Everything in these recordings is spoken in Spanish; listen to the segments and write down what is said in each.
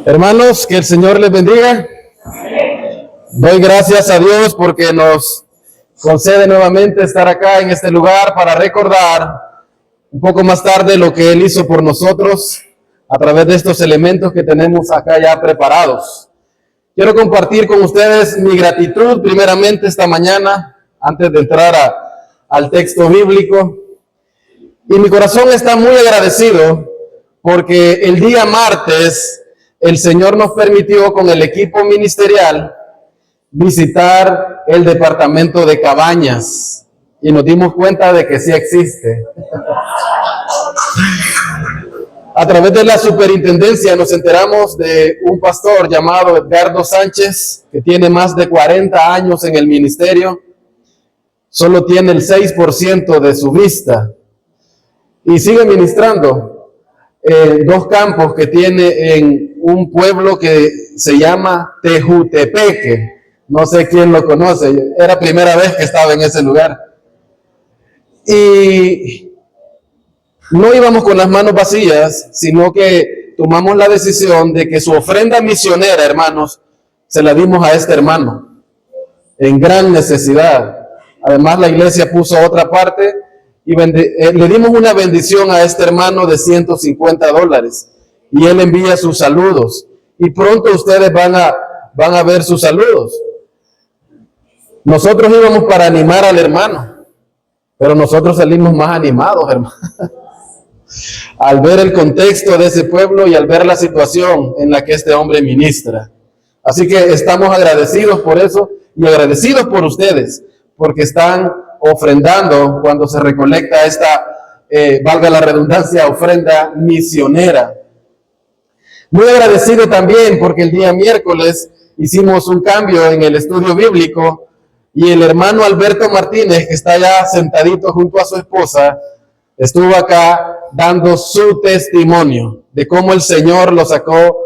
Hermanos, que el Señor les bendiga. Doy gracias a Dios porque nos concede nuevamente estar acá en este lugar para recordar un poco más tarde lo que Él hizo por nosotros a través de estos elementos que tenemos acá ya preparados. Quiero compartir con ustedes mi gratitud primeramente esta mañana, antes de entrar al texto bíblico. Y mi corazón está muy agradecido porque el día martes el Señor nos permitió con el equipo ministerial visitar el departamento de Cabañas y nos dimos cuenta de que sí existe. A través de la superintendencia nos enteramos de un pastor llamado Edgardo Sánchez, que tiene más de 40 años en el ministerio, solo tiene el 6% de su vista y sigue ministrando en dos campos que tiene en un pueblo que se llama Tejutepeque. No sé quién lo conoce, era primera vez que estaba en ese lugar. Y no íbamos con las manos vacías, sino que tomamos la decisión de que su ofrenda misionera, hermanos, se la dimos a este hermano, en gran necesidad. Además, la iglesia puso otra parte y le dimos una bendición a este hermano de $150. Y él envía sus saludos. Y pronto ustedes van a ver sus saludos. Nosotros íbamos para animar al hermano, pero nosotros salimos más animados, hermano. Al ver el contexto de ese pueblo y al ver la situación en la que este hombre ministra. Así que estamos agradecidos por eso y agradecidos por ustedes, porque están ofrendando cuando se recolecta esta, valga la redundancia, ofrenda misionera. Muy agradecido también porque el día miércoles hicimos un cambio en el estudio bíblico y el hermano Alberto Martínez, que está ya sentadito junto a su esposa, estuvo acá dando su testimonio de cómo el Señor lo sacó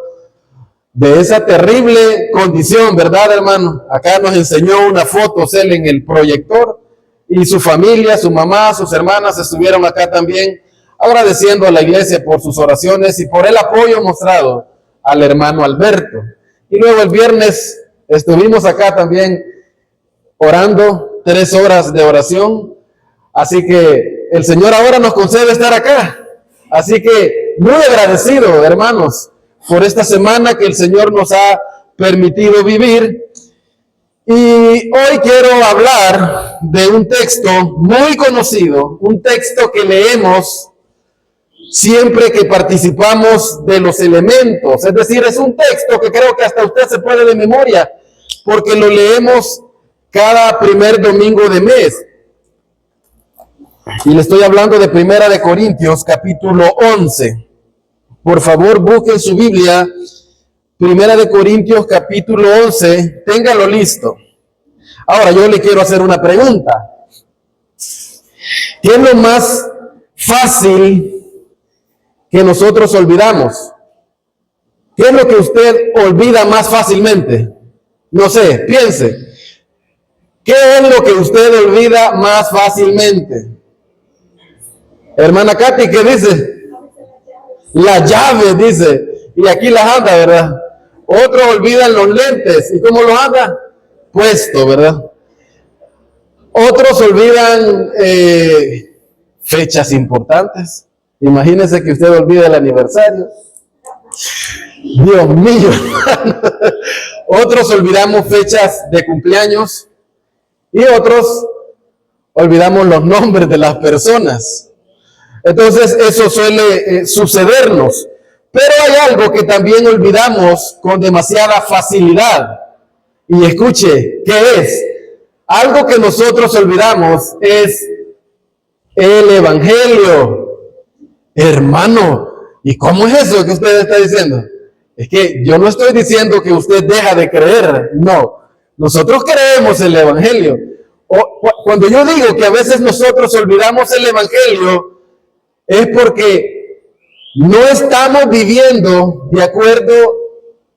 de esa terrible condición, ¿verdad, hermano? Acá nos enseñó unas fotos él en el proyector y su familia, su mamá, sus hermanas estuvieron acá también agradeciendo a la iglesia por sus oraciones y por el apoyo mostrado al hermano Alberto. Y luego el viernes estuvimos acá también orando 3 horas de oración. Así que el Señor ahora nos concede estar acá. Así que muy agradecido, hermanos, por esta semana que el Señor nos ha permitido vivir. Y hoy quiero hablar de un texto muy conocido, un texto que leemos siempre que participamos de los elementos. Es decir, es un texto que creo que hasta usted se puede de memoria, porque lo leemos cada primer domingo de mes. Y le estoy hablando de Primera de Corintios, capítulo 11. Por favor, busquen su Biblia, Primera de Corintios, capítulo 11, téngalo listo. Ahora, yo le quiero hacer una pregunta. ¿Qué es lo más fácil que nosotros olvidamos? ¿Qué es lo que usted olvida más fácilmente? No sé, piense. ¿Qué es lo que usted olvida más fácilmente? Hermana Katy, ¿qué dice? La llave, dice. Y aquí las anda, ¿verdad? Otros olvidan los lentes. ¿Y cómo los anda? Puesto, ¿verdad? Otros olvidan fechas importantes. Imagínese que usted olvida el aniversario. Dios mío. Otros olvidamos fechas de cumpleaños y otros olvidamos los nombres de las personas. Entonces eso suele sucedernos. Pero hay algo que también olvidamos con demasiada facilidad. Y escuche, ¿qué es? Algo que nosotros olvidamos es el Evangelio. Hermano, ¿y cómo es eso que usted está diciendo? Es que yo no estoy diciendo que usted deja de creer, no. Nosotros creemos el Evangelio. Cuando yo digo que a veces nosotros olvidamos el Evangelio, es porque no estamos viviendo de acuerdo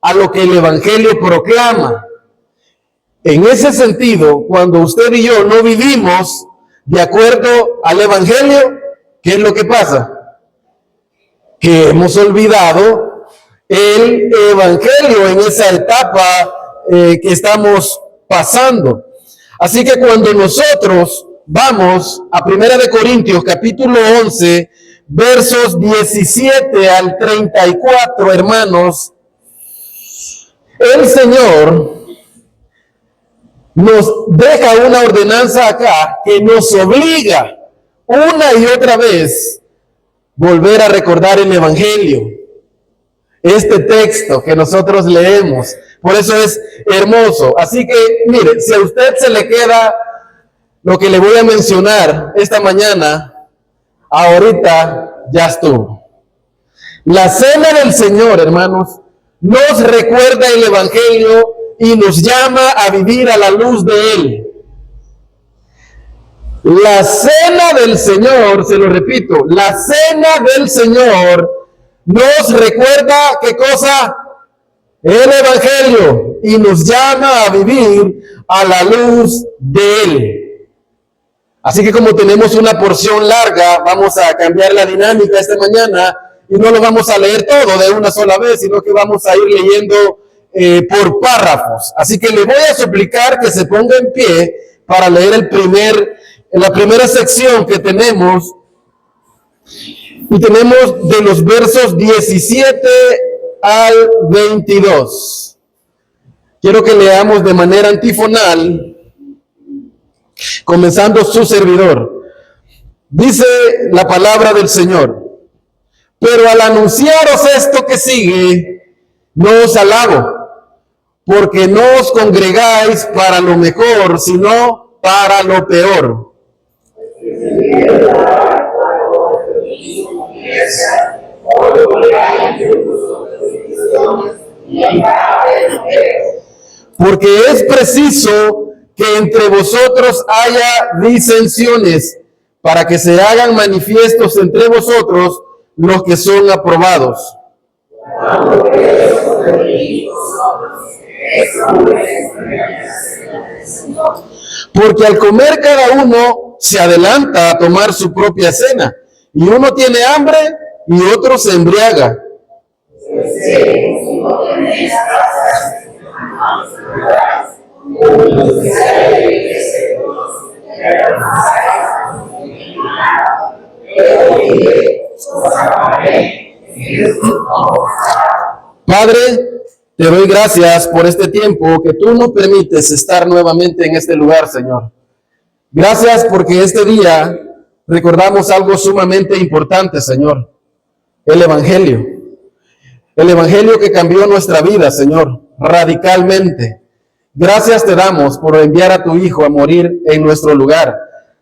a lo que el Evangelio proclama. En ese sentido, cuando usted y yo no vivimos de acuerdo al Evangelio, ¿qué es lo que pasa? Que hemos olvidado el Evangelio en esa etapa que estamos pasando. Así que cuando nosotros vamos a 1 Corintios capítulo 11, versos 17 al 34, hermanos, el Señor nos deja una ordenanza acá que nos obliga una y otra vez volver a recordar el Evangelio. Este texto que nosotros leemos. Por eso es hermoso. Así que, mire, si a usted se le queda lo que le voy a mencionar esta mañana, ahorita ya estuvo. La cena del Señor, hermanos, nos recuerda el Evangelio y nos llama a vivir a la luz de Él. La cena del Señor, se lo repito, la cena del Señor nos recuerda, ¿qué cosa? El Evangelio, y nos llama a vivir a la luz de Él. Así que como tenemos una porción larga, vamos a cambiar la dinámica esta mañana y no lo vamos a leer todo de una sola vez, sino que vamos a ir leyendo por párrafos. Así que le voy a suplicar que se ponga en pie para leer la primera sección que tenemos. Y tenemos de los versos 17 al 22. Quiero que leamos de manera antifonal, comenzando su servidor. Dice la palabra del Señor: pero al anunciaros esto que sigue, no os alabo, porque no os congregáis para lo mejor, sino para lo peor. Porque es preciso que entre vosotros haya disensiones, para que se hagan manifiestos entre vosotros los que son aprobados. Porque al comer cada uno se adelanta a tomar su propia cena, y uno tiene hambre y otro se embriaga. Padre, te doy gracias por este tiempo que tú nos permites estar nuevamente en este lugar, Señor. Gracias porque este día recordamos algo sumamente importante, Señor. El Evangelio. El Evangelio que cambió nuestra vida, Señor, radicalmente. Gracias te damos por enviar a tu Hijo a morir en nuestro lugar.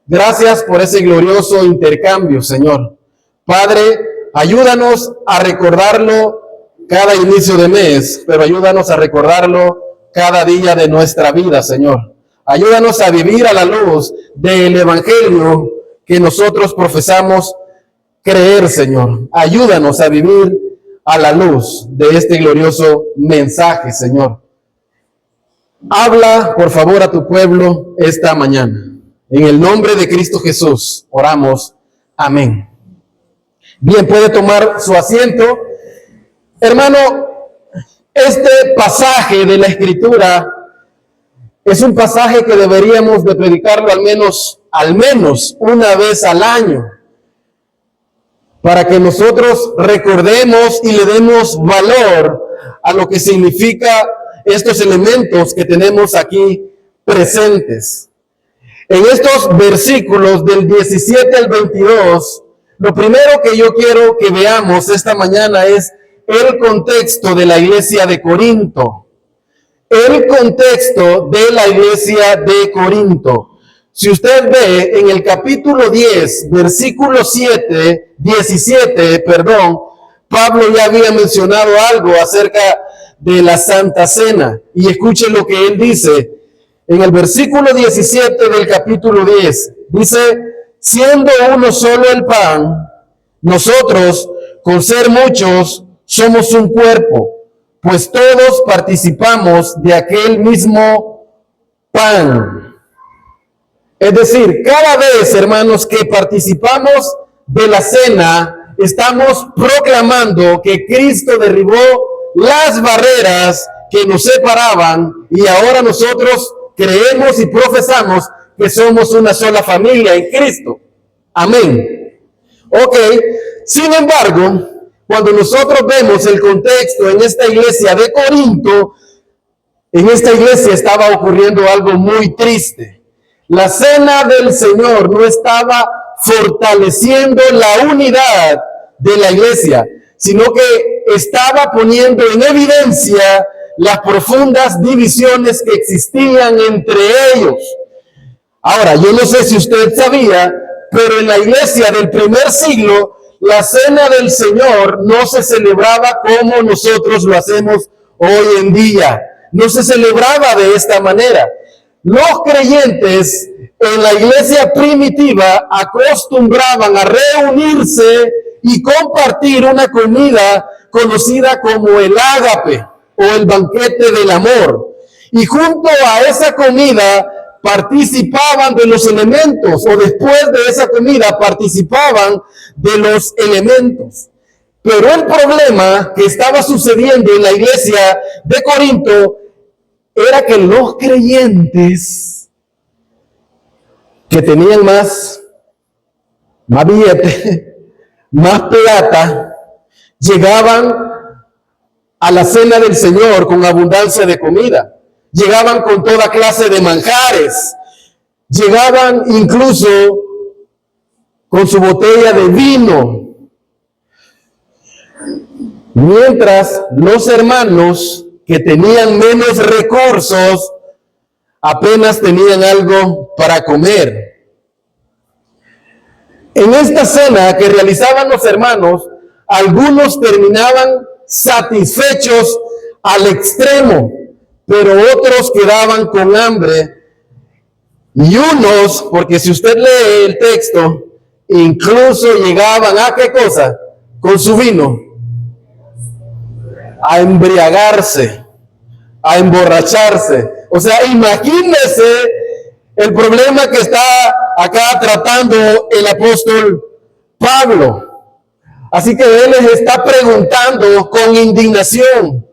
Gracias por ese glorioso intercambio, Señor. Padre, ayúdanos a recordarlo cada inicio de mes, pero ayúdanos a recordarlo cada día de nuestra vida, Señor. Ayúdanos a vivir a la luz del Evangelio que nosotros profesamos creer, Señor. Ayúdanos a vivir a la luz de este glorioso mensaje, Señor. Habla, por favor, a tu pueblo esta mañana. En el nombre de Cristo Jesús, oramos. Amén. Bien, puede tomar su asiento. Hermano, este pasaje de la Escritura es un pasaje que deberíamos de predicarlo al menos una vez al año, para que nosotros recordemos y le demos valor a lo que significa estos elementos que tenemos aquí presentes. En estos versículos del 17 al 22, lo primero que yo quiero que veamos esta mañana es el contexto de la iglesia de Corinto. El contexto de la iglesia de Corinto. Si usted ve en el capítulo 10, versículo 17, Pablo ya había mencionado algo acerca de la Santa Cena. Y escuchen lo que él dice. En el versículo 17 del capítulo 10, dice: siendo uno solo el pan, nosotros, con ser muchos, somos un cuerpo, pues todos participamos de aquel mismo pan. Es decir, cada vez, hermanos, que participamos de la cena, estamos proclamando que Cristo derribó las barreras que nos separaban y ahora nosotros creemos y profesamos que somos una sola familia en Cristo. Amén. Ok, sin embargo, cuando nosotros vemos el contexto en esta iglesia de Corinto, en esta iglesia estaba ocurriendo algo muy triste. La cena del Señor no estaba fortaleciendo la unidad de la iglesia, sino que estaba poniendo en evidencia las profundas divisiones que existían entre ellos. Ahora, yo no sé si usted sabía, pero en la iglesia del primer siglo, la cena del Señor no se celebraba como nosotros lo hacemos hoy en día. No se celebraba de esta manera. Los creyentes en la iglesia primitiva acostumbraban a reunirse y compartir una comida conocida como el ágape o el banquete del amor. Y junto a esa comida participaban de los elementos, o después de esa comida participaban de los elementos. Pero el problema que estaba sucediendo en la iglesia de Corinto era que los creyentes que tenían más billete, más plata, llegaban a la cena del Señor con abundancia de comida. Llegaban con toda clase de manjares. Llegaban incluso con su botella de vino. Mientras los hermanos que tenían menos recursos apenas tenían algo para comer. En esta cena que realizaban los hermanos, algunos terminaban satisfechos al extremo, pero otros quedaban con hambre. Y unos, porque si usted lee el texto, incluso llegaban a ¿qué cosa? Con su vino, a embriagarse, a emborracharse. O sea, imagínese el problema que está acá tratando el apóstol Pablo. Así que él les está preguntando con indignación,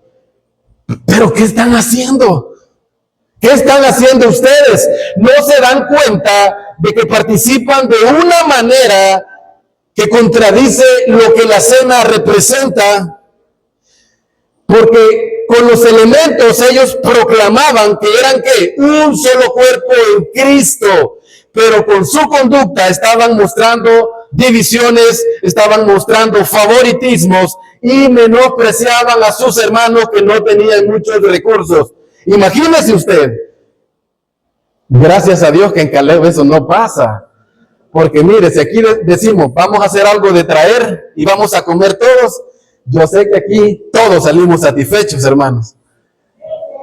¿pero qué están haciendo? ¿Qué están haciendo ustedes? ¿No se dan cuenta de que participan de una manera que contradice lo que la cena representa? Porque con los elementos ellos proclamaban que eran ¿qué? Un solo cuerpo en Cristo, pero con su conducta estaban mostrando divisiones, estaban mostrando favoritismos y menospreciaban a sus hermanos que no tenían muchos recursos. Imagínese usted. Gracias a Dios que en Caleb eso no pasa. Porque mire, si aquí decimos, vamos a hacer algo de traer y vamos a comer todos, yo sé que aquí todos salimos satisfechos, hermanos.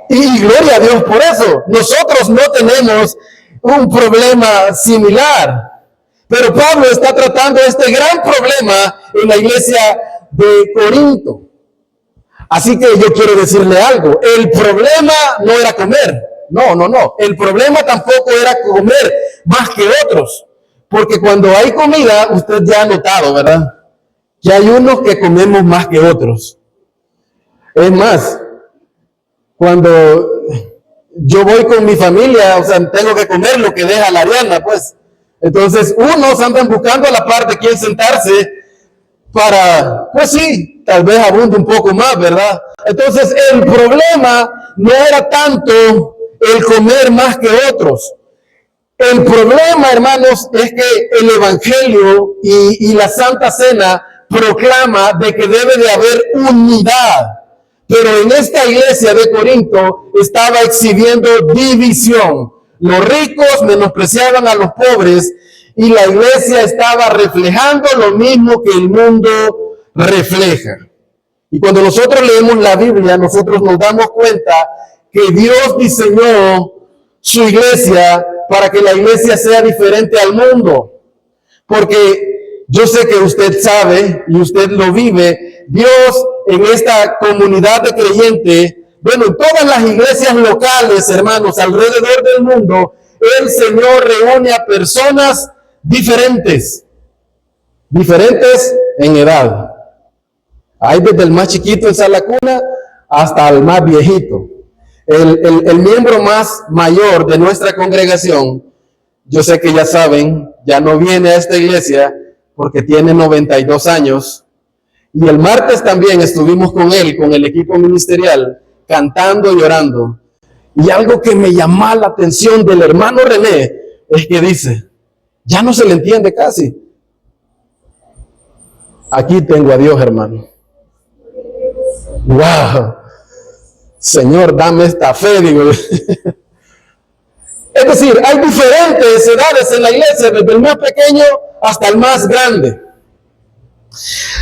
Y gloria a Dios por eso. Nosotros no tenemos un problema similar. Pero Pablo está tratando este gran problema en la iglesia de Corinto. Así que yo quiero decirle algo. El problema no era comer. No. El problema tampoco era comer más que otros. Porque cuando hay comida, usted ya ha notado, ¿verdad? Que hay unos que comemos más que otros. Es más, cuando yo voy con mi familia, o sea, tengo que comer lo que deja la Ariana, pues. Entonces, unos andan buscando la parte de quién sentarse para, pues sí, tal vez abunde un poco más, ¿verdad? Entonces, el problema no era tanto el comer más que otros. El problema, hermanos, es que el Evangelio y la Santa Cena proclama de que debe de haber unidad. Pero en esta iglesia de Corinto estaba exhibiendo división. Los ricos menospreciaban a los pobres y la iglesia estaba reflejando lo mismo que el mundo refleja. Y cuando nosotros leemos la Biblia, nosotros nos damos cuenta que Dios diseñó su iglesia para que la iglesia sea diferente al mundo. Porque yo sé que usted sabe y usted lo vive, Dios en esta comunidad de creyentes, bueno, en todas las iglesias locales, hermanos, alrededor del mundo, el Señor reúne a personas diferentes en edad. Hay desde el más chiquito en sala cuna hasta el más viejito. El miembro más mayor de nuestra congregación, yo sé que ya saben, ya no viene a esta iglesia porque tiene 92 años. Y el martes también estuvimos con él, con el equipo ministerial, cantando y orando. Y algo que me llamó la atención del hermano René es que dice, ya no se le entiende casi. Aquí tengo a Dios, hermano. ¡Wow! Señor, dame esta fe, digo. Es decir, hay diferentes edades en la iglesia, desde el más pequeño hasta el más grande.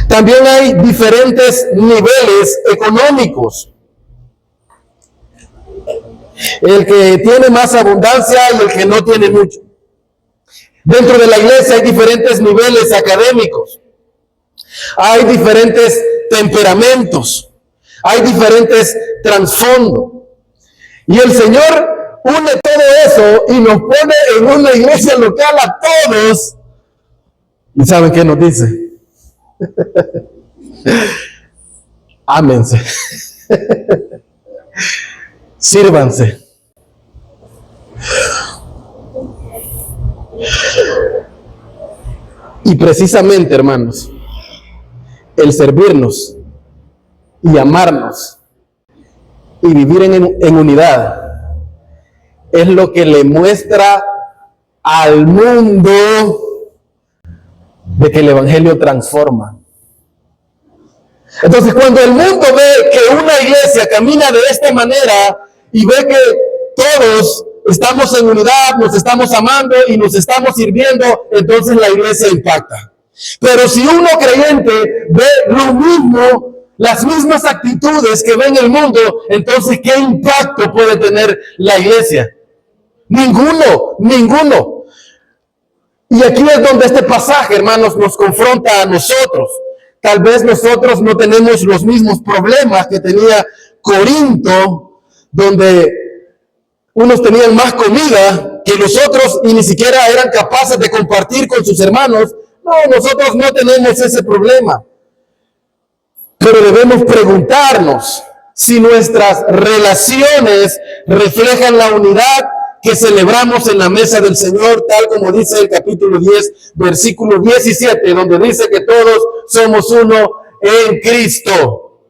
También hay diferentes niveles económicos. El que tiene más abundancia y el que no tiene mucho. Dentro de la iglesia hay diferentes niveles académicos. Hay diferentes temperamentos. Hay diferentes trasfondos. Y el Señor une todo eso y nos pone en una iglesia local a todos. ¿Y saben qué nos dice? Ámense. Sírvanse. Y precisamente, hermanos, el servirnos y amarnos y vivir en unidad es lo que le muestra al mundo de que el evangelio transforma. Entonces, cuando el mundo ve que una iglesia camina de esta manera y ve que todos estamos en unidad, nos estamos amando y nos estamos sirviendo, entonces la iglesia impacta. Pero si uno creyente ve lo mismo, las mismas actitudes que ve en el mundo, entonces ¿qué impacto puede tener la iglesia? Ninguno. Y aquí es donde este pasaje, hermanos, nos confronta a nosotros. Tal vez nosotros no tenemos los mismos problemas que tenía Corinto, donde unos tenían más comida que los otros y ni siquiera eran capaces de compartir con sus hermanos. No, nosotros no tenemos ese problema. Pero debemos preguntarnos si nuestras relaciones reflejan la unidad que celebramos en la mesa del Señor, tal como dice el capítulo 10, versículo 17, donde dice que todos somos uno en Cristo.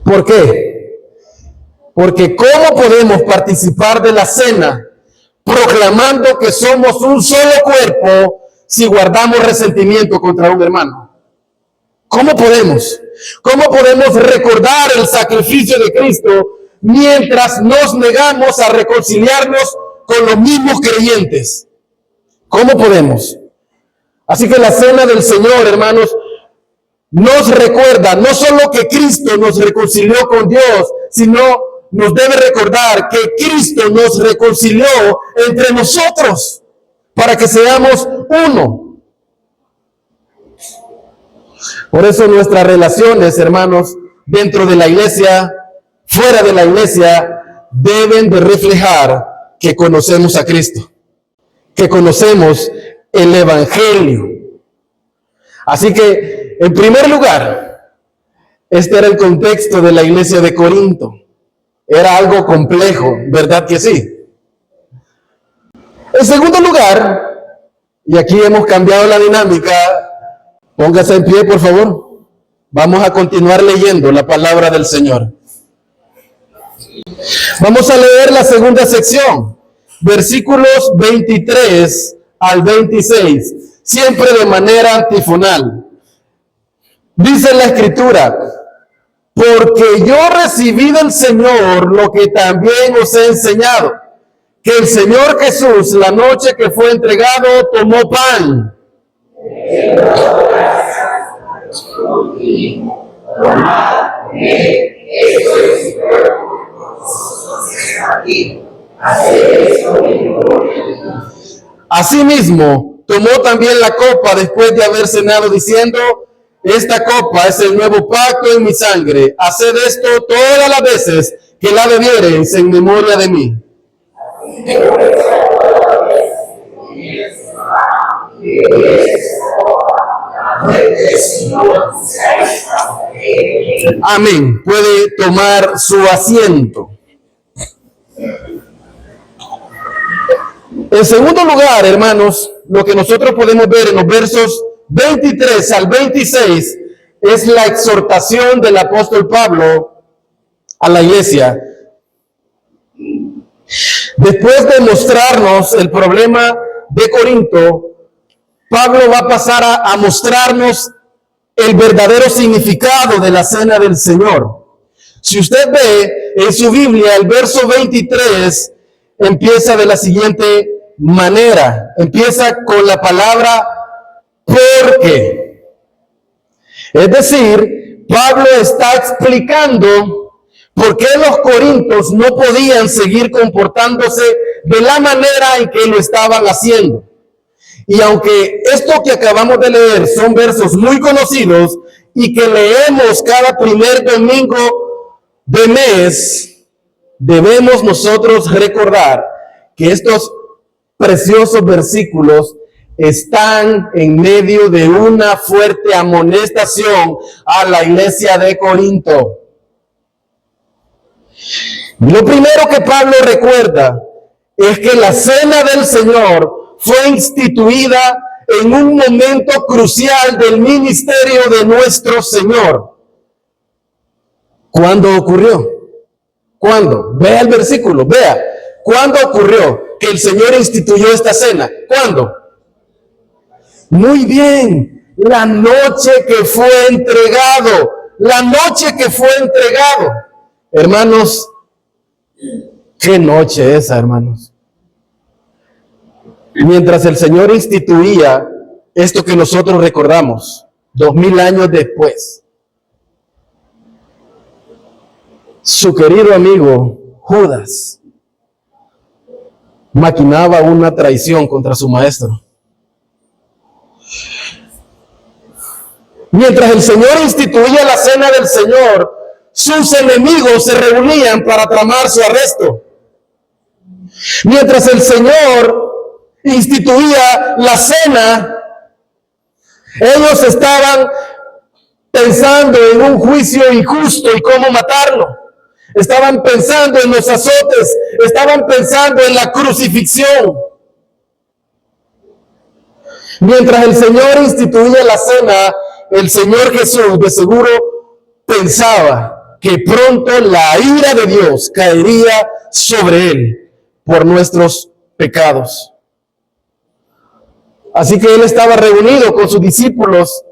¿Por qué? Porque ¿cómo podemos participar de la cena proclamando que somos un solo cuerpo si guardamos resentimiento contra un hermano? ¿Cómo podemos? ¿Cómo podemos recordar el sacrificio de Cristo mientras nos negamos a reconciliarnos con los mismos creyentes? ¿Cómo podemos? Así que la cena del Señor, hermanos, nos recuerda no solo que Cristo nos reconcilió con Dios, sino nos debe recordar que Cristo nos reconcilió entre nosotros para que seamos uno. Por eso nuestras relaciones, hermanos, dentro de la iglesia, fuera de la iglesia, deben de reflejar que conocemos a Cristo, que conocemos el Evangelio. Así que, en primer lugar, este era el contexto de la iglesia de Corinto. Era algo complejo, ¿verdad que sí? En segundo lugar, y aquí hemos cambiado la dinámica, póngase en pie, por favor. Vamos a continuar leyendo la palabra del Señor. Vamos a leer la segunda sección, versículos 23 al 26, siempre de manera antifonal. Dice la Escritura: porque yo recibí del Señor lo que también os he enseñado, que el Señor Jesús, la noche que fue entregado, tomó pan. Asimismo, tomó también la copa después de haber cenado, diciendo: esta copa es el nuevo pacto en mi sangre. Haced esto todas las veces que la bebiereis en memoria de mí. Amén. Puede tomar su asiento. En segundo lugar, hermanos, lo que nosotros podemos ver en los versos 23 al 26 es la exhortación del apóstol Pablo a la iglesia. Después de mostrarnos el problema de Corinto, Pablo va a pasar a mostrarnos el verdadero significado de la cena del Señor. Si usted ve en su Biblia, el verso 23 empieza de la siguiente manera. Empieza con la palabra porque. Es decir, Pablo está explicando por qué los corintios no podían seguir comportándose de la manera en que lo estaban haciendo. Y aunque esto que acabamos de leer son versos muy conocidos y que leemos cada primer domingo de mes, debemos nosotros recordar que estos preciosos versículos están en medio de una fuerte amonestación a la iglesia de Corinto. Lo primero que Pablo recuerda es que la cena del Señor fue instituida en un momento crucial del ministerio de nuestro Señor. ¿Cuándo ocurrió? ¿Cuándo? Vea el versículo, vea. ¿Cuándo ocurrió que el Señor instituyó esta cena? ¿Cuándo? Muy bien, la noche que fue entregado. La noche que fue entregado. Hermanos, ¿qué noche esa, hermanos? Mientras el Señor instituía esto que nosotros recordamos, 2000 años después, su querido amigo Judas maquinaba una traición contra su maestro. Mientras el Señor instituía la cena del Señor, sus enemigos se reunían para tramar su arresto. Mientras el Señor instituía la cena, ellos estaban pensando en un juicio injusto y cómo matarlo. Estaban pensando en los azotes, estaban pensando en la crucifixión. Mientras el Señor instituía la cena, el Señor Jesús de seguro pensaba que pronto la ira de Dios caería sobre él por nuestros pecados. Así que él estaba reunido con sus discípulos,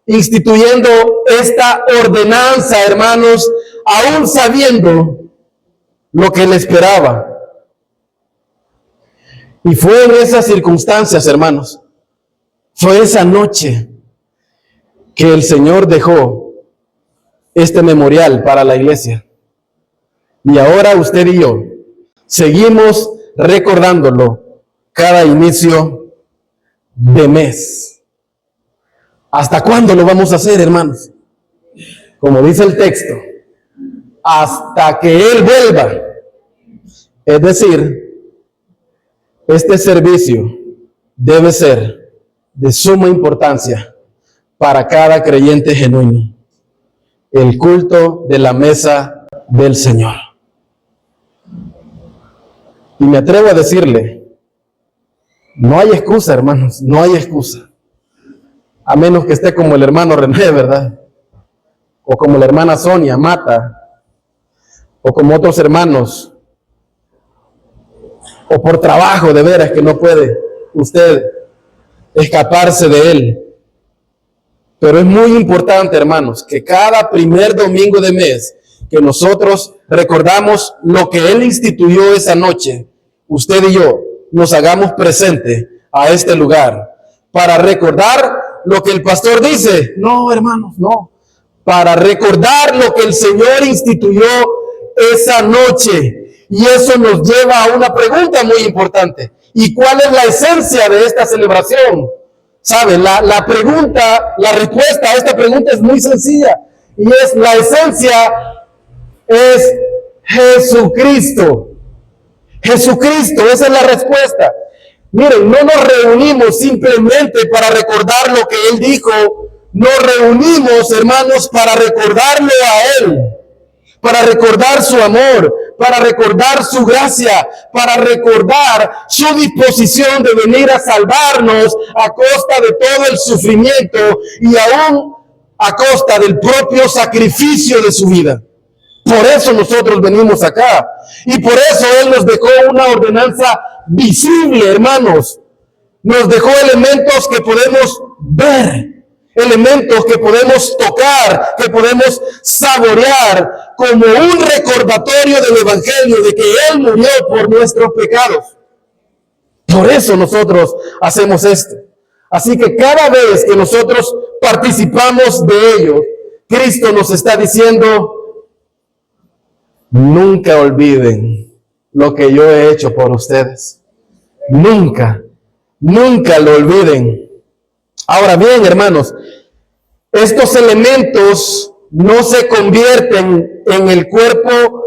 instituyendo esta ordenanza, hermanos, aún sabiendo lo que le esperaba. Y fue en esas circunstancias, hermanos, fue esa noche que el Señor dejó este memorial para la iglesia. Y ahora usted y yo seguimos recordándolo cada inicio de mes. ¿Hasta cuándo lo vamos a hacer, hermanos? Como dice el texto, hasta que Él vuelva. Es decir, este servicio debe ser de suma importancia para cada creyente genuino. El culto de la mesa del Señor. Y me atrevo a decirle, no hay excusa, hermanos, no hay excusa. A menos que esté como el hermano René, ¿verdad? O como la hermana Sonia Mata, o como otros hermanos, o por trabajo de veras que no puede usted escaparse de él. Pero es muy importante, hermanos, que cada primer domingo de mes que nosotros recordamos lo que Él instituyó esa noche, usted y yo nos hagamos presente a este lugar para recordar lo que el pastor dice. No, hermanos, no. Para recordar lo que el Señor instituyó esa noche. Y eso nos lleva a una pregunta muy importante. ¿Y cuál es la esencia de esta celebración? ¿Saben? La respuesta a esta pregunta es muy sencilla. Y es la esencia es Jesucristo. Jesucristo, esa es la respuesta. Miren, no nos reunimos simplemente para recordar lo que Él dijo. nos reunimos, hermanos, para recordarlo a Él, para recordar su amor, para recordar su gracia, para recordar su disposición de venir a salvarnos a costa de todo el sufrimiento y aún a costa del propio sacrificio de su vida. Por eso nosotros venimos acá. Y por eso Él nos dejó una ordenanza visible, hermanos. Nos dejó elementos que podemos ver, elementos que podemos tocar, que podemos saborear, como un recordatorio del Evangelio de que Él murió por nuestros pecados. Por eso nosotros hacemos esto. Así que cada vez que nosotros participamos de ello, Cristo nos está diciendo: nunca olviden lo que yo he hecho por ustedes. Nunca, nunca lo olviden. Ahora bien, hermanos, estos elementos no se convierten en el cuerpo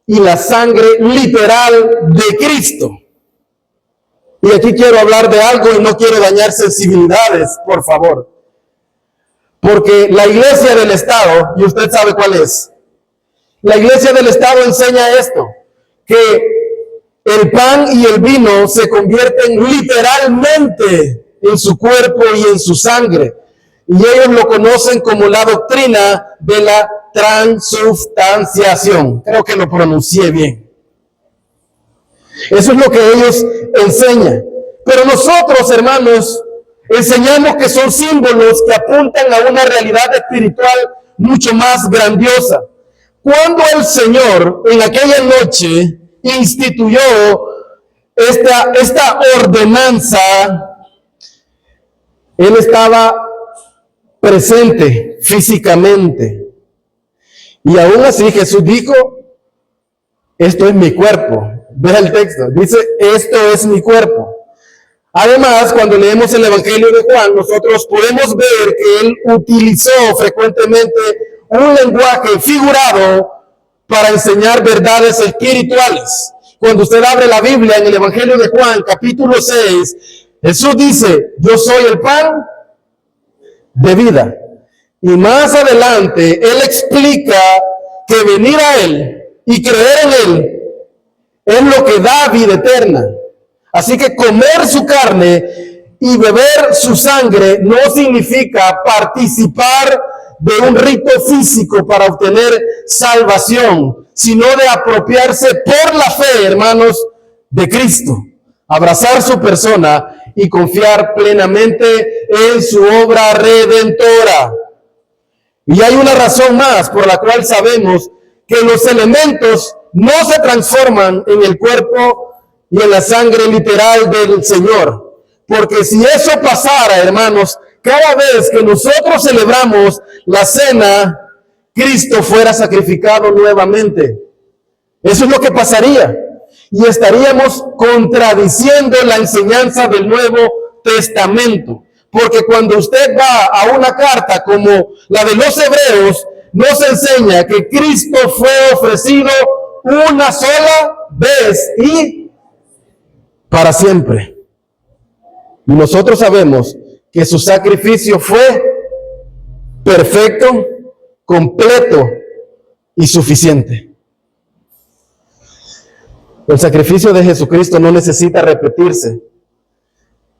y la sangre literal de Cristo. Y aquí quiero hablar de algo y no quiero dañar sensibilidades, por favor. Porque la iglesia del Estado, y usted sabe cuál es, la iglesia del Estado enseña esto, que el pan y el vino se convierten literalmente en su cuerpo y en su sangre. Y ellos lo conocen como la doctrina de la transubstanciación. Creo que lo pronuncié bien. Eso es lo que ellos enseñan. Pero nosotros, hermanos, enseñamos que son símbolos que apuntan a una realidad espiritual mucho más grandiosa. Cuando el Señor en aquella noche instituyó esta ordenanza, Él estaba presente físicamente. Y aún así Jesús dijo: esto es mi cuerpo. Ve el texto, dice: esto es mi cuerpo. Además, cuando leemos el Evangelio de Juan, nosotros podemos ver que Él utilizó frecuentemente un lenguaje figurado para enseñar verdades espirituales. Cuando usted abre la Biblia en el Evangelio de Juan, capítulo 6, Jesús dice: yo soy el pan de vida. Y más adelante, Él explica que venir a Él y creer en Él es lo que da vida eterna. Así que comer su carne y beber su sangre no significa participar de un rito físico para obtener salvación, sino de apropiarse por la fe, hermanos, de Cristo, abrazar su persona y confiar plenamente en su obra redentora. Y hay una razón más por la cual sabemos que los elementos no se transforman en el cuerpo y en la sangre literal del Señor. Porque si eso pasara, hermanos, cada vez que nosotros celebramos la cena, Cristo fuera sacrificado nuevamente. Eso es lo que pasaría. Y estaríamos contradiciendo la enseñanza del Nuevo Testamento. Porque cuando usted va a una carta como la de los Hebreos, nos enseña que Cristo fue ofrecido una sola vez y para siempre. Y nosotros sabemos que su sacrificio fue perfecto, completo y suficiente. El sacrificio de Jesucristo no necesita repetirse.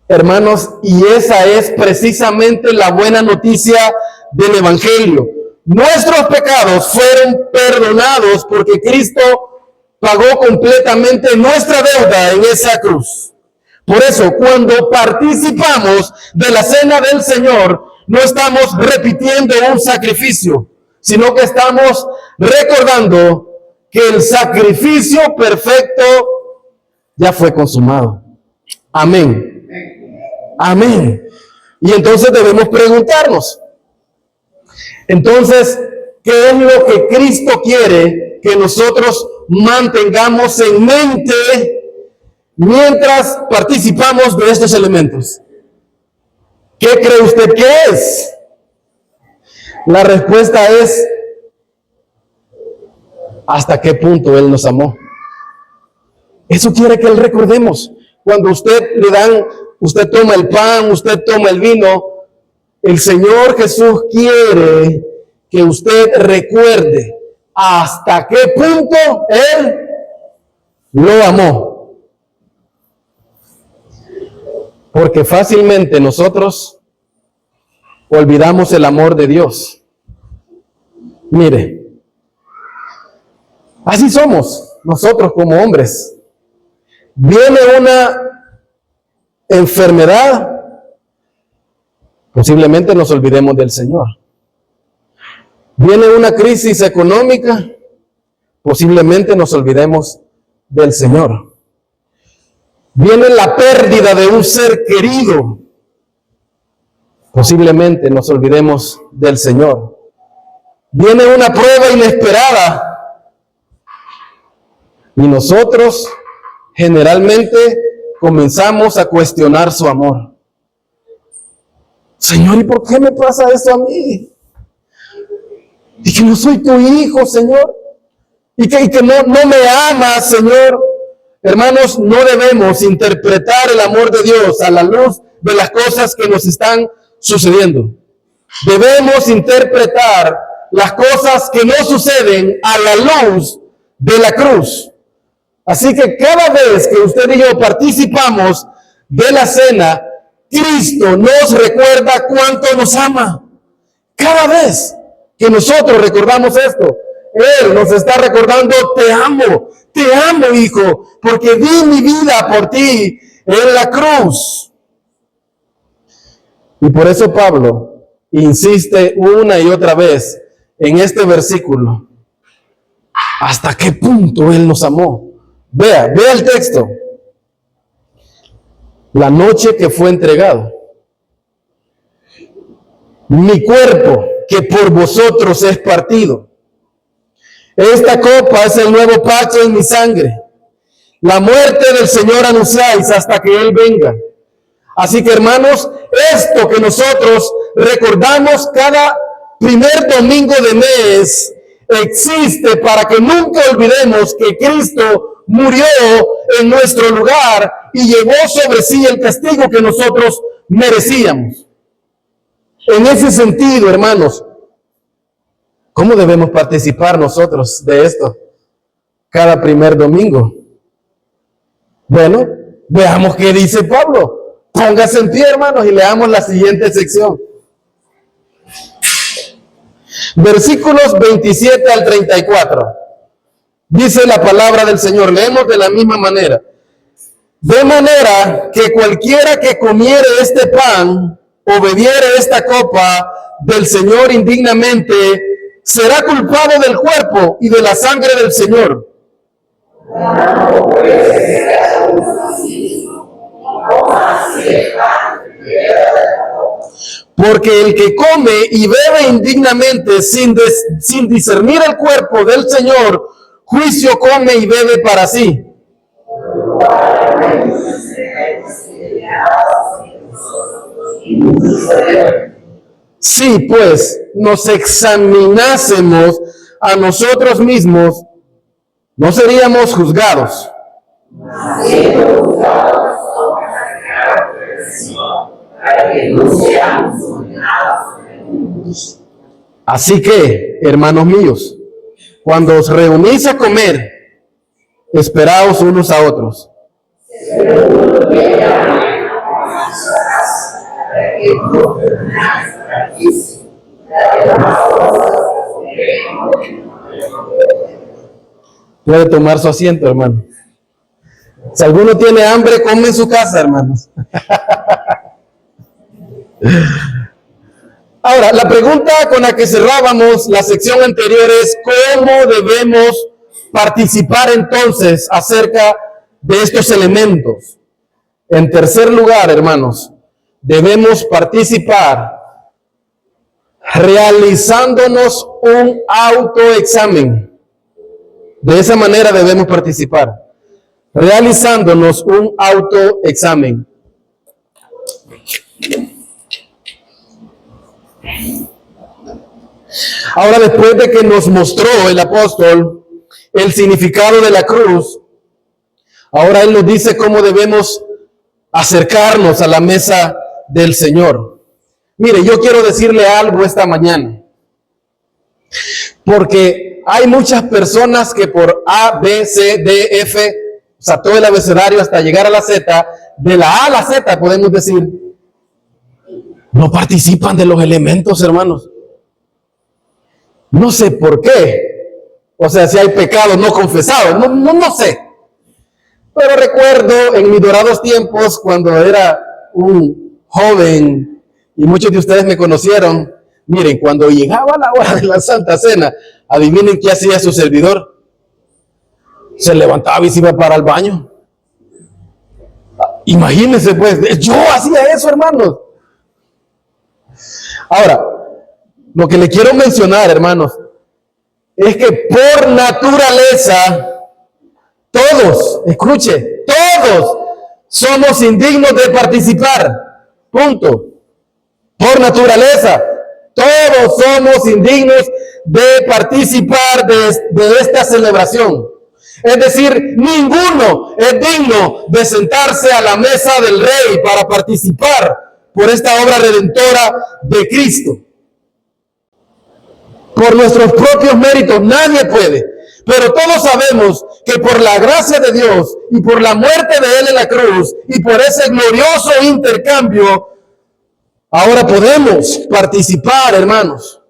Hermanos, y esa es precisamente la buena noticia del Evangelio. Nuestros pecados fueron perdonados porque Cristo pagó completamente nuestra deuda en esa cruz. Por eso, cuando participamos de la cena del Señor, no estamos repitiendo un sacrificio, sino que estamos recordando que el sacrificio perfecto ya fue consumado. Amén. Amén. Y entonces debemos preguntarnos, entonces, ¿qué es lo que Cristo quiere que nosotros mantengamos en mente mientras participamos de estos elementos? ¿Qué cree usted que es? La respuesta es: ¿hasta qué punto Él nos amó? Eso quiere que Él recordemos. Cuando usted toma el pan, usted toma el vino, El Señor Jesús quiere que usted recuerde hasta qué punto Él lo amó. Porque fácilmente nosotros olvidamos el amor de Dios. Mire, así somos nosotros como hombres. Viene una enfermedad, posiblemente nos olvidemos del Señor. Viene una crisis económica, posiblemente nos olvidemos del Señor. Viene la pérdida de un ser querido, posiblemente nos olvidemos del Señor. Viene una prueba inesperada y nosotros generalmente comenzamos a cuestionar su amor. Señor, ¿y por qué me pasa esto a mí? Y que no soy tu hijo, Señor. Y que no me amas, Señor. Hermanos, no debemos interpretar el amor de Dios a la luz de las cosas que nos están sucediendo. Debemos interpretar las cosas que no suceden a la luz de la cruz. Así que cada vez que usted y yo participamos de la cena, Cristo nos recuerda cuánto nos ama. Cada vez que nosotros recordamos esto, Él nos está recordando, te amo, hijo, porque di mi vida por ti en la cruz. Y por eso Pablo insiste una y otra vez en este versículo. ¿Hasta qué punto Él nos amó? Vea el texto. La noche que fue entregado. Mi cuerpo que por vosotros es partido. Esta copa es el nuevo pacto en mi sangre. La muerte del Señor anunciáis hasta que Él venga. Así que, hermanos, esto que nosotros recordamos cada primer domingo de mes existe para que nunca olvidemos que Cristo murió en nuestro lugar y llevó sobre sí el castigo que nosotros merecíamos. En ese sentido, hermanos, ¿cómo debemos participar nosotros de esto cada primer domingo? Bueno, veamos qué dice Pablo. Póngase en pie, hermanos, y leamos la siguiente sección. Versículos 27 al 34. Dice la palabra del Señor. Leemos de la misma manera. De manera que cualquiera que comiere este pan o bebiere esta copa del Señor indignamente, será culpado del cuerpo y de la sangre del Señor. Porque el que come y bebe indignamente sin discernir el cuerpo del Señor, juicio come y bebe para sí. Si pues nos examinásemos a nosotros mismos, no seríamos juzgados. Así que, hermanos míos, cuando os reunís a comer, esperaos unos a otros. Puede tomar su asiento, hermano. Si alguno tiene hambre, come en su casa, hermanos. Ahora, la pregunta con la que cerrábamos la sección anterior es ¿cómo debemos participar entonces acerca de estos elementos? En tercer lugar, hermanos, debemos participar realizándonos un autoexamen. De esa manera debemos participar, realizándonos un autoexamen. Ahora, después de que nos mostró el apóstol el significado de la cruz, ahora él nos dice cómo debemos acercarnos a la mesa del Señor. Mire, yo quiero decirle algo esta mañana, porque hay muchas personas que por A, B, C, D, F, o sea, todo el abecedario hasta llegar a la Z, de la A a la Z podemos decir, no participan de los elementos, hermanos. No sé por qué. O sea, si hay pecados no confesados, no sé. Pero recuerdo en mis dorados tiempos, cuando era un joven, y muchos de ustedes me conocieron, miren, cuando llegaba la hora de la Santa Cena, adivinen qué hacía su servidor. Se levantaba y se iba para el baño. Imagínense, pues, yo hacía eso, hermanos. Ahora, lo que le quiero mencionar, hermanos, es que por naturaleza, todos, escuche, todos somos indignos de participar. Punto. Por naturaleza, todos somos indignos de participar de esta celebración. Es decir, ninguno es digno de sentarse a la mesa del Rey para participar por esta obra redentora de Cristo. Por nuestros propios méritos nadie puede, pero todos sabemos que por la gracia de Dios y por la muerte de Él en la cruz y por ese glorioso intercambio, ahora podemos participar, hermanos.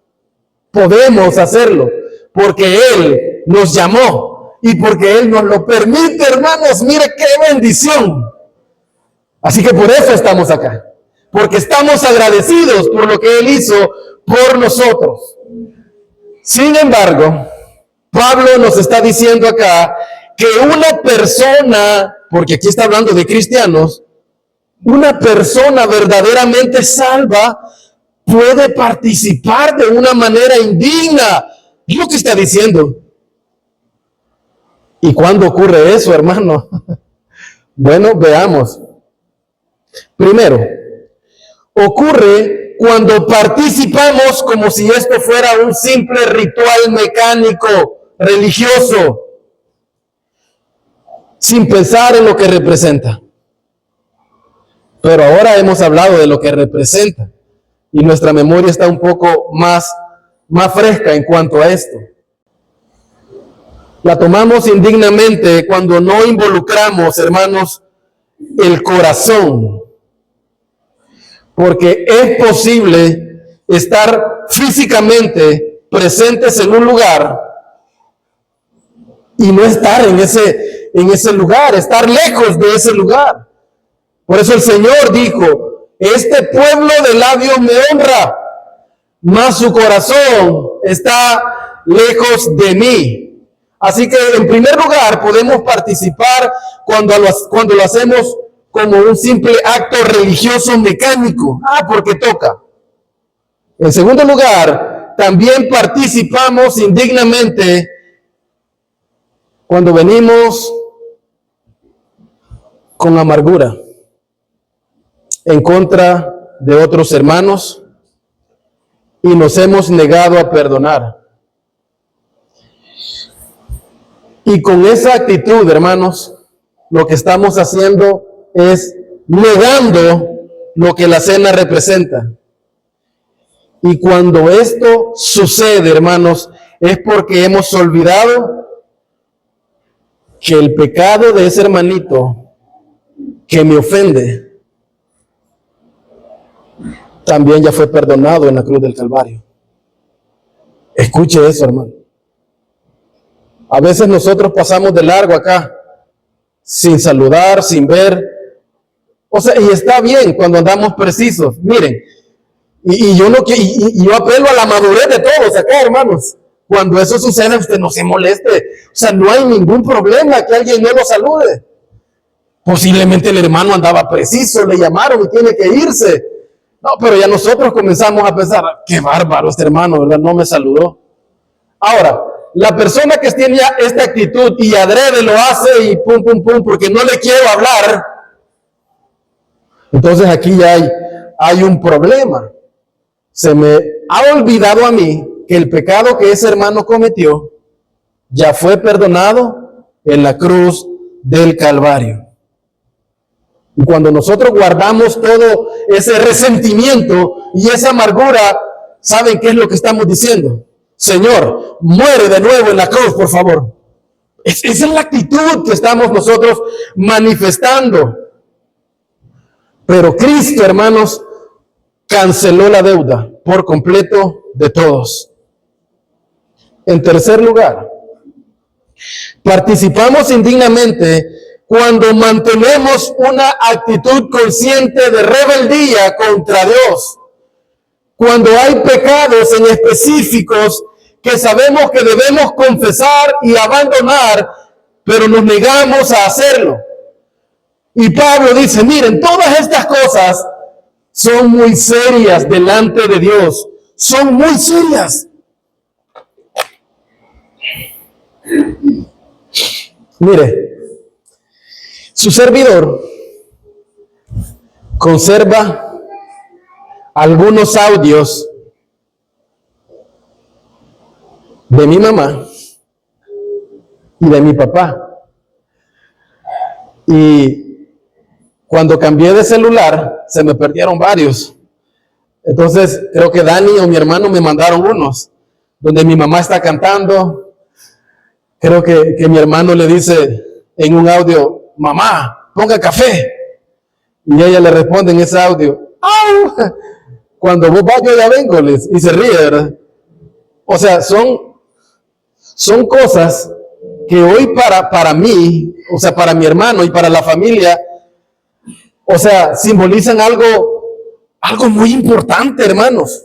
Podemos hacerlo porque Él nos llamó y porque Él nos lo permite, hermanos. Mire qué bendición. Así que por eso estamos acá, porque estamos agradecidos por lo que Él hizo por nosotros. Sin embargo, Pablo nos está diciendo acá que una persona, porque aquí está hablando de cristianos, una persona verdaderamente salva puede participar de una manera indigna. Es lo que está diciendo. ¿Y cuándo ocurre eso, hermano? Bueno, veamos. Primero, ocurre cuando participamos como si esto fuera un simple ritual mecánico, religioso, sin pensar en lo que representa. Pero ahora hemos hablado de lo que representa y nuestra memoria está un poco más fresca en cuanto a esto. La tomamos indignamente cuando no involucramos, hermanos, el corazón. Porque es posible estar físicamente presentes en un lugar y no estar en ese lugar, estar lejos de ese lugar. Por eso el Señor dijo, este pueblo de labios me honra, mas su corazón está lejos de mí. Así que en primer lugar podemos participar cuando lo hacemos como un simple acto religioso mecánico. Porque toca. En segundo lugar, también participamos indignamente cuando venimos con amargura en contra de otros hermanos y nos hemos negado a perdonar. Y con esa actitud, hermanos, lo que estamos haciendo es negando lo que la cena representa. Y cuando esto sucede, hermanos, es porque hemos olvidado que el pecado de ese hermanito que me ofende también ya fue perdonado en la cruz del Calvario. Escuche eso, hermano. A veces nosotros pasamos de largo acá, sin saludar, sin ver. O sea, y está bien cuando andamos precisos. Miren, y yo apelo a la madurez de todos acá, hermanos. Cuando eso sucede, usted no se moleste. O sea, no hay ningún problema que alguien no lo salude. Posiblemente el hermano andaba preciso, le llamaron y tiene que irse. No, pero ya nosotros comenzamos a pensar, qué bárbaro este hermano, ¿verdad? No me saludó. Ahora, la persona que tiene esta actitud y adrede lo hace y pum, porque no le quiero hablar. Entonces aquí ya hay un problema. Se me ha olvidado a mí que el pecado que ese hermano cometió ya fue perdonado en la cruz del Calvario. Y cuando nosotros guardamos todo ese resentimiento y esa amargura, ¿saben qué es lo que estamos diciendo? Señor, muere de nuevo en la cruz, por favor. Esa es la actitud que estamos nosotros manifestando. Pero Cristo, hermanos, canceló la deuda por completo de todos. En tercer lugar, participamos indignamente cuando mantenemos una actitud consciente de rebeldía contra Dios. Cuando hay pecados en específicos que sabemos que debemos confesar y abandonar, pero nos negamos a hacerlo. Y Pablo dice, miren, todas estas cosas son muy serias delante de Dios. Son muy serias. Mire, su servidor conserva algunos audios de mi mamá y de mi papá. Y cuando cambié de celular, se me perdieron varios. Entonces, creo que Dani o mi hermano me mandaron unos, donde mi mamá está cantando. Creo que mi hermano le dice en un audio, mamá, ponga café. Y ella le responde en ese audio, ¡au! Cuando vos vas, yo ya vengo, y se ríe, ¿verdad? O sea, son cosas que hoy para mí, o sea, para mi hermano y para la familia, o sea, simbolizan algo muy importante, hermanos.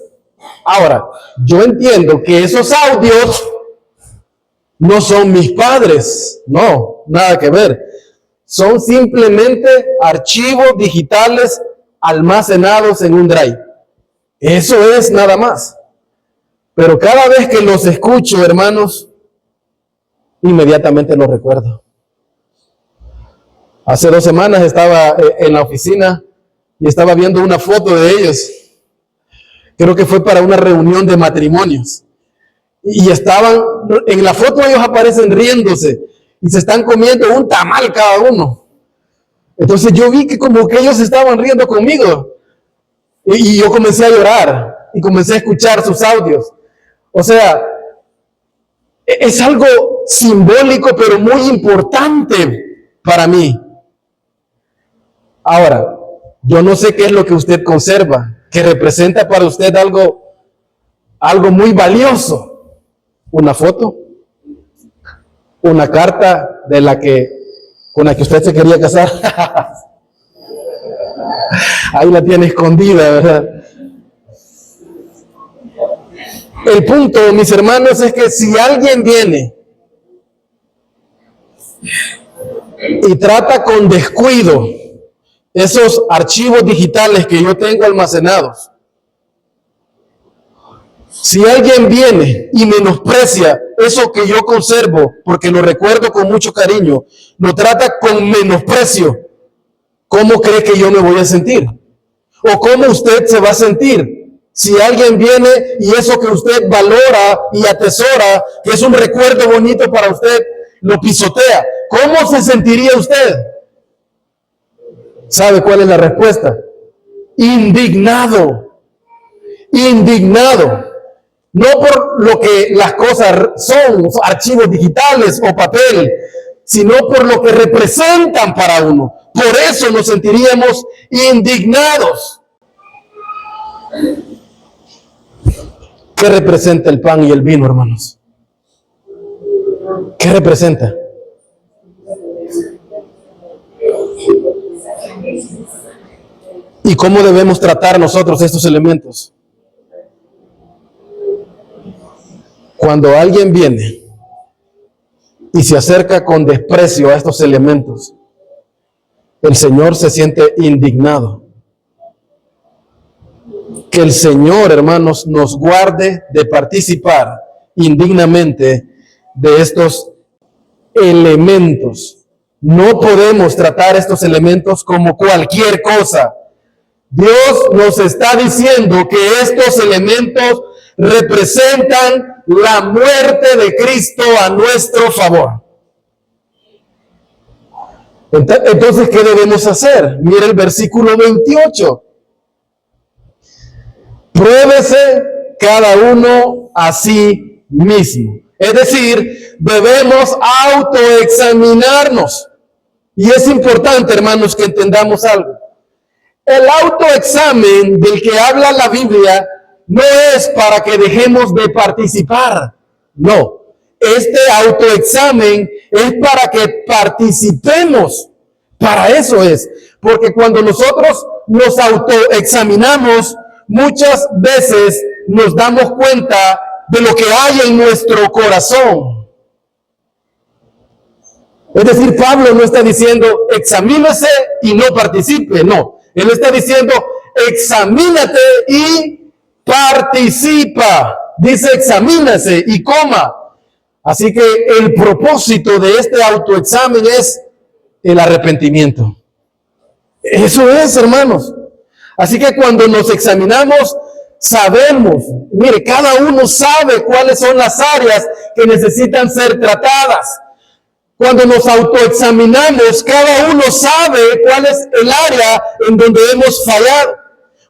Ahora, yo entiendo que esos audios no son mis padres, no, nada que ver. Son simplemente archivos digitales almacenados en un drive. Eso es nada más. Pero cada vez que los escucho, hermanos, inmediatamente los recuerdo. Hace 2 semanas estaba en la oficina y estaba viendo una foto de ellos. Creo que fue para una reunión de matrimonios. Y estaban, en la foto ellos aparecen riéndose y se están comiendo un tamal cada uno. Entonces yo vi que como que ellos estaban riendo conmigo. Y yo comencé a llorar y comencé a escuchar sus audios. O sea, es algo simbólico pero muy importante para mí. Ahora, yo no sé qué es lo que usted conserva, que representa para usted algo muy valioso. Una foto, una carta con la que usted se quería casar. Ahí la tiene escondida, ¿verdad? El punto, mis hermanos, es que si alguien viene y trata con descuido esos archivos digitales que yo tengo almacenados, si alguien viene y menosprecia eso que yo conservo, porque lo recuerdo con mucho cariño, lo trata con menosprecio, ¿cómo cree que yo me voy a sentir? ¿O cómo usted se va a sentir si alguien viene y eso que usted valora y atesora, que es un recuerdo bonito para usted, lo pisotea? ¿Cómo se sentiría usted? ¿Sabe cuál es la respuesta? Indignado. Indignado. No por lo que las cosas son, archivos digitales o papel, sino por lo que representan para uno. Por eso nos sentiríamos indignados. ¿Qué representa el pan y el vino, hermanos? ¿Qué representa? ¿Y cómo debemos tratar nosotros estos elementos? Cuando alguien viene y se acerca con desprecio a estos elementos, el Señor se siente indignado. Que el Señor, hermanos, nos guarde de participar indignamente de estos elementos. No podemos tratar estos elementos como cualquier cosa. Dios nos está diciendo que estos elementos representan la muerte de Cristo a nuestro favor. Entonces, ¿qué debemos hacer? Mira el versículo 28. Pruébese cada uno a sí mismo. Es decir, debemos autoexaminarnos. Y es importante, hermanos, que entendamos algo. El autoexamen del que habla la Biblia no es para que dejemos de participar. No. Este autoexamen es para que participemos. Para eso es. Porque cuando nosotros nos autoexaminamos, muchas veces nos damos cuenta de lo que hay en nuestro corazón. Es decir, Pablo no está diciendo examínese y no participe, no. Él está diciendo examínate y participa. Dice examínase y coma. Así que el propósito de este autoexamen es el arrepentimiento. Eso es, hermanos. Así que cuando nos examinamos, sabemos, mire, cada uno sabe cuáles son las áreas que necesitan ser tratadas. Cuando nos autoexaminamos, cada uno sabe cuál es el área en donde hemos fallado.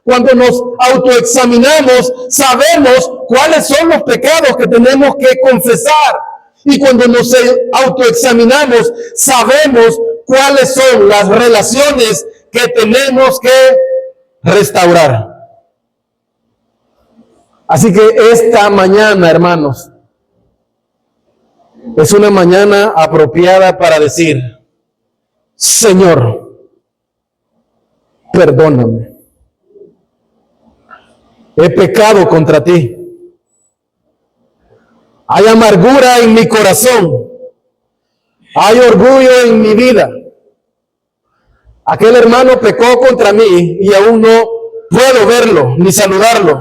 Cuando nos autoexaminamos, sabemos cuáles son los pecados que tenemos que confesar. Y cuando nos autoexaminamos, sabemos cuáles son las relaciones que tenemos que restaurar. Así que esta mañana, hermanos, es una mañana apropiada para decir, Señor, perdóname. He pecado contra ti. Hay amargura en mi corazón. Hay orgullo en mi vida. Aquel hermano pecó contra mí y aún no puedo verlo ni saludarlo.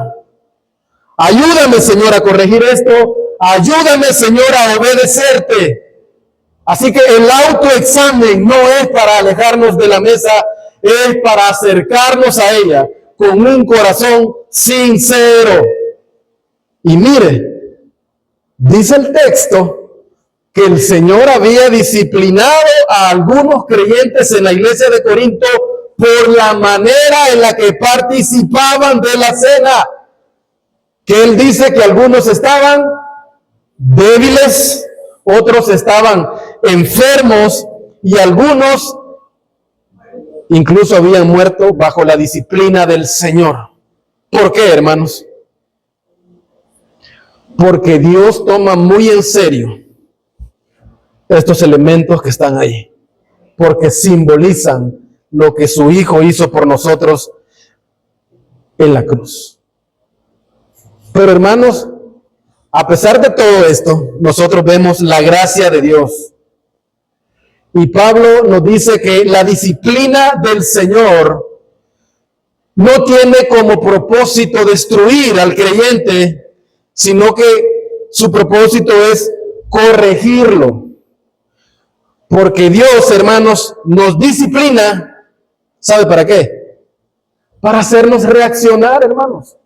Ayúdame, Señor, a corregir esto. Ayúdame, Señor, a obedecerte. Así que el autoexamen no es para alejarnos de la mesa, es para acercarnos a ella con un corazón sincero. Y mire, dice el texto que el Señor había disciplinado a algunos creyentes en la iglesia de Corinto por la manera en la que participaban de la cena. Que Él dice que algunos estaban débiles, otros estaban enfermos y algunos incluso habían muerto bajo la disciplina del Señor. ¿Por qué, hermanos? Porque Dios toma muy en serio estos elementos que están ahí, porque simbolizan lo que su Hijo hizo por nosotros en la cruz. Pero, hermanos, a pesar de todo esto, nosotros vemos la gracia de Dios. Y Pablo nos dice que la disciplina del Señor no tiene como propósito destruir al creyente, sino que su propósito es corregirlo. Porque Dios, hermanos, nos disciplina, ¿sabe para qué? Para hacernos reaccionar, hermanos.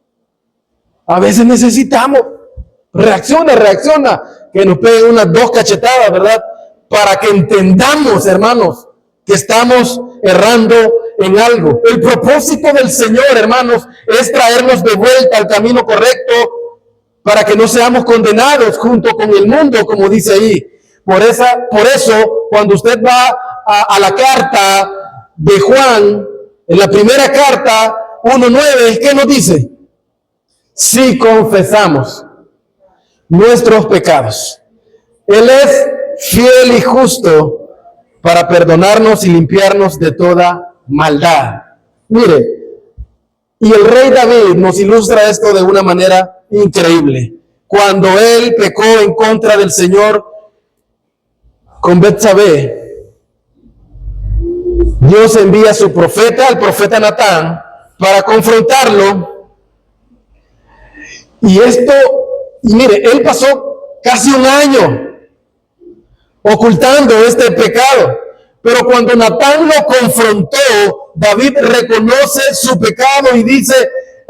A veces necesitamos, reacciona, que nos peguen unas 2 cachetadas, ¿verdad? Para que entendamos, hermanos, que estamos errando en algo. El propósito del Señor, hermanos, es traernos de vuelta al camino correcto para que no seamos condenados junto con el mundo, como dice ahí. Por eso, cuando usted va a la carta de Juan, en la primera carta, 1:9, ¿qué nos dice? Si confesamos nuestros pecados, Él es fiel y justo para perdonarnos y limpiarnos de toda maldad. Mire, y el rey David nos ilustra esto de una manera increíble. Cuando él pecó en contra del Señor con Betsabé, Dios envía a su profeta, al profeta Natán, para confrontarlo. Y mire, él pasó casi un año ocultando este pecado. Pero cuando Natán lo confrontó, David reconoce su pecado y dice,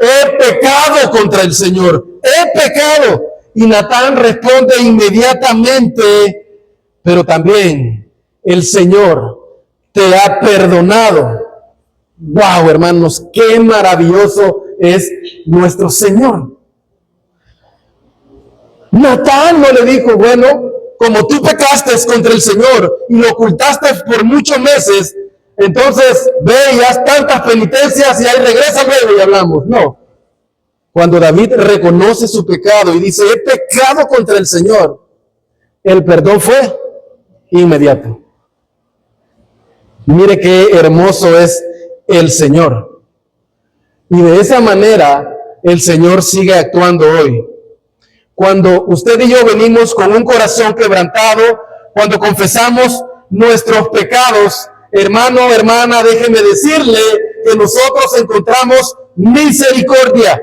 he pecado contra el Señor, he pecado. Y Natán responde inmediatamente, pero también el Señor te ha perdonado. Wow, hermanos, qué maravilloso es nuestro Señor. Natán no le dijo, bueno, como tú pecaste contra el Señor y lo ocultaste por muchos meses, entonces ve y haz tantas penitencias y ahí regresa luego y hablamos. No. Cuando David reconoce su pecado y dice, he pecado contra el Señor, el perdón fue inmediato. Mire qué hermoso es el Señor. Y de esa manera el Señor sigue actuando hoy. Cuando usted y yo venimos con un corazón quebrantado, cuando confesamos nuestros pecados, hermano, hermana, déjeme decirle que nosotros encontramos misericordia.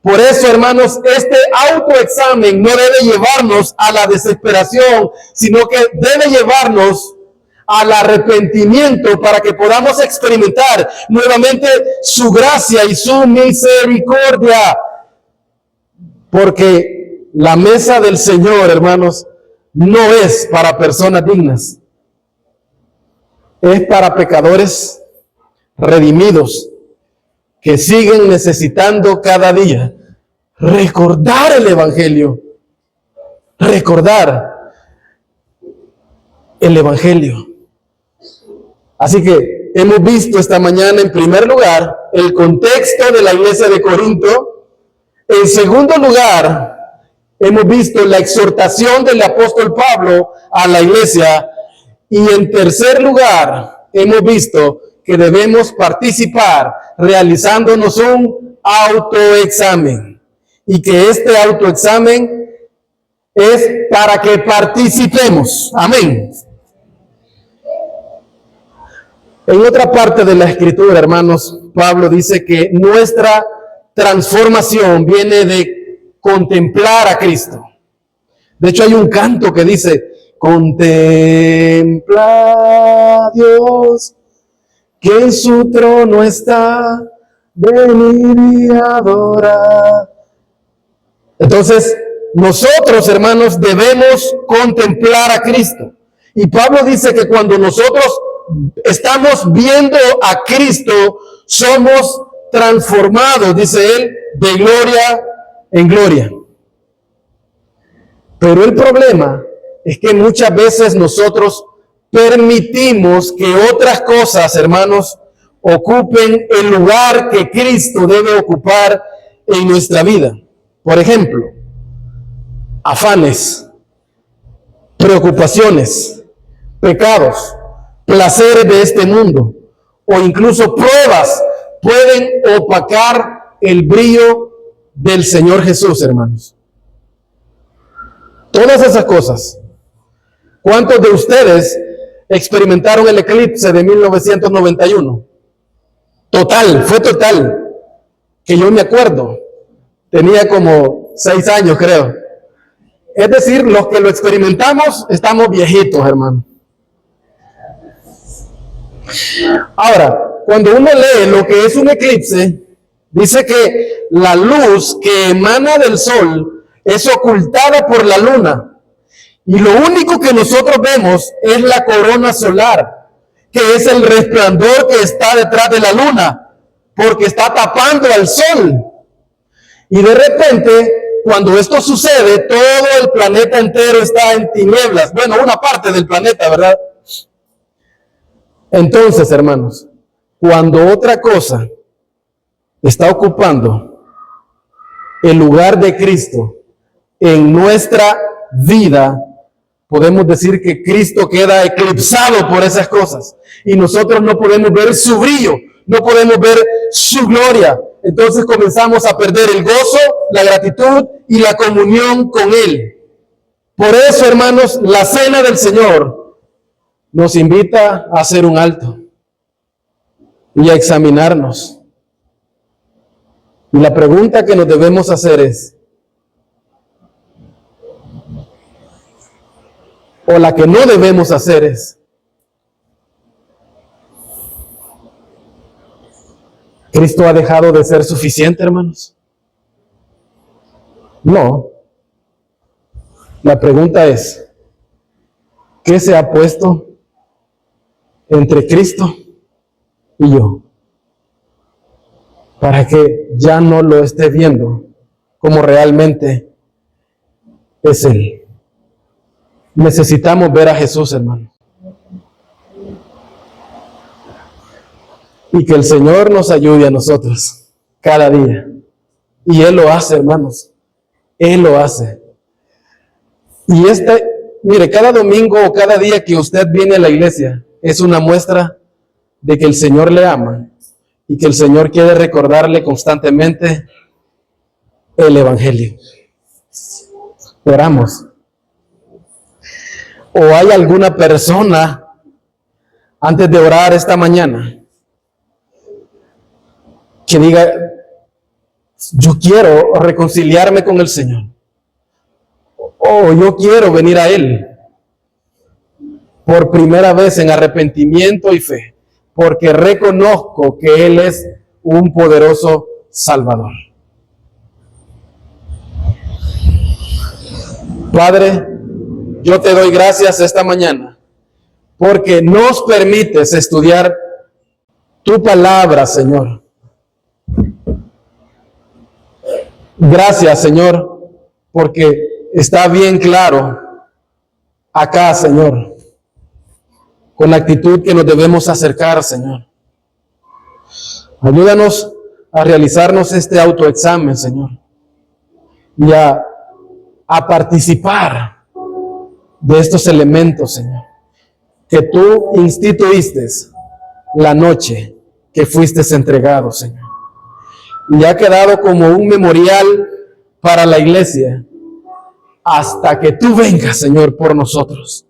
Por eso, hermanos, este autoexamen no debe llevarnos a la desesperación, sino que debe llevarnos al arrepentimiento para que podamos experimentar nuevamente su gracia y su misericordia. Porque la mesa del Señor, hermanos, no es para personas dignas. Es para pecadores redimidos que siguen necesitando cada día recordar el Evangelio. Recordar el Evangelio. Así que hemos visto esta mañana, en primer lugar, el contexto de la iglesia de Corinto. En segundo lugar, hemos visto la exhortación del apóstol Pablo a la iglesia. Y en tercer lugar, hemos visto que debemos participar realizándonos un autoexamen. Y que este autoexamen es para que participemos. Amén. En otra parte de la Escritura, hermanos, Pablo dice que nuestra transformación viene de contemplar a Cristo. De hecho, hay un canto que dice, contempla a Dios, que en su trono está, venid y adorar. Entonces, nosotros, hermanos, debemos contemplar a Cristo. Y Pablo dice que cuando nosotros estamos viendo a Cristo, somos transformados, dice él, de gloria en gloria. Pero el problema es que muchas veces nosotros permitimos que otras cosas, hermanos, ocupen el lugar que Cristo debe ocupar en nuestra vida. Por ejemplo, afanes, preocupaciones, pecados, placeres de este mundo o incluso pruebas pueden opacar el brillo del Señor Jesús, hermanos. Todas esas cosas. ¿Cuántos de ustedes experimentaron el eclipse de 1991? Total, fue total. Que yo me acuerdo. Tenía como 6 años, creo. Es decir, los que lo experimentamos, estamos viejitos, hermano. Ahora, cuando uno lee lo que es un eclipse, dice que la luz que emana del sol es ocultada por la luna. Y lo único que nosotros vemos es la corona solar, que es el resplandor que está detrás de la luna, porque está tapando al sol. Y de repente, cuando esto sucede, todo el planeta entero está en tinieblas. Bueno, una parte del planeta, ¿verdad? Entonces, hermanos, cuando otra cosa está ocupando el lugar de Cristo en nuestra vida, podemos decir que Cristo queda eclipsado por esas cosas y nosotros no podemos ver su brillo, no podemos ver su gloria. Entonces comenzamos a perder el gozo, la gratitud y la comunión con Él. Por eso, hermanos, la cena del Señor nos invita a hacer un alto y a examinarnos. Y la pregunta que nos debemos hacer es, o la que no debemos hacer es, ¿Cristo ha dejado de ser suficiente, hermanos? No. La pregunta es, ¿qué se ha puesto entre Cristo y yo, para que ya no lo esté viendo como realmente es Él. Necesitamos ver a Jesús, hermano. Y que el Señor nos ayude a nosotros cada día. Y Él lo hace, hermanos. Él lo hace. Y mire, cada domingo o cada día que usted viene a la iglesia es una muestra de que el Señor le ama y que el Señor quiere recordarle constantemente el Evangelio. Oramos. ¿O hay alguna persona antes de orar esta mañana que diga, yo quiero reconciliarme con el Señor? O yo quiero venir a Él por primera vez en arrepentimiento y fe, porque reconozco que Él es un poderoso Salvador. Padre, yo te doy gracias esta mañana porque nos permites estudiar tu palabra, Señor. Gracias, Señor, porque está bien claro acá, Señor, con la actitud que nos debemos acercar, Señor. Ayúdanos a realizarnos este autoexamen, Señor, y a participar de estos elementos, Señor, que tú instituiste la noche que fuiste entregado, Señor. Y ha quedado como un memorial para la iglesia hasta que tú vengas, Señor, por nosotros.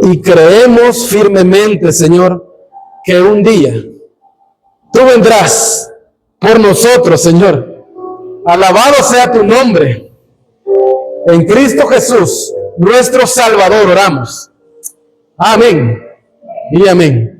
Y creemos firmemente, Señor, que un día tú vendrás por nosotros, Señor. Alabado sea tu nombre. En Cristo Jesús, nuestro Salvador, oramos. Amén y amén.